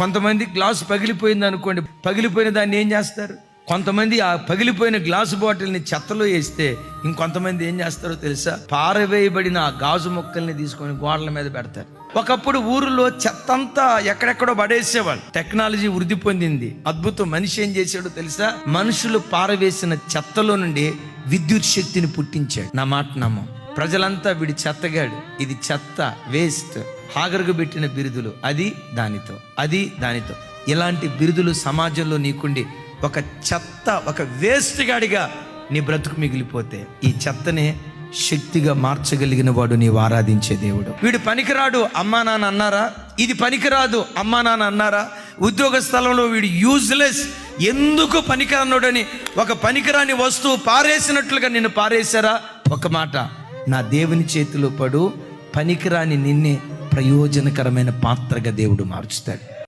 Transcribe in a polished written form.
కొంతమంది గ్లాసు పగిలిపోయింది అనుకోండి, పగిలిపోయిన దాన్ని ఏం చేస్తారు? కొంతమంది ఆ పగిలిపోయిన గ్లాసు బాటిల్ని చెత్తలో వేస్తే, ఇంకొంతమంది ఏం చేస్తారో తెలుసా? పారవేయబడిన ఆ గాజు మొక్కల్ని తీసుకొని గోడల మీద పెడతారు. ఒకప్పుడు ఊరిలో చెత్త అంతా ఎక్కడెక్కడో పడేసేవాళ్ళు. టెక్నాలజీ వృద్ధి పొందింది. అద్భుతం. మనిషి ఏం చేశాడో తెలుసా? మనుషులు పారవేసిన చెత్తలో నుండి విద్యుత్ శక్తిని పుట్టించాడు. నా మాట నమ్మం. ప్రజలంతా వీడి చెత్తగాడు, ఇది చెత్త, వేస్ట్, హాగరుకు పెట్టిన బిరుదులు, అది దానితో. ఇలాంటి బిరుదులు సమాజంలో నీకుండి ఒక చెత్త, ఒక వేస్ట్ గాడిగా నీ బ్రతుకు మిగిలిపోతే, ఈ చెత్తనే శక్తిగా మార్చగలిగిన వాడు నీవు ఆరాధించే దేవుడు. వీడు పనికిరాడు అమ్మా నాన్న అన్నారా? ఇది పనికిరాదు అమ్మా నాన్న అన్నారా? ఉద్యోగ స్థలంలో వీడు యూజ్లెస్, ఎందుకు పనికిరానోడని ఒక పనికిరాని వస్తువు పారేసినట్లుగా నిన్ను పారేశారా? ఒక మాట, నా దేవుని చేతిలో పడు, పనికిరాని నిన్నే ప్రయోజనకరమైన పాత్రగా దేవుడు మార్చుతాడు.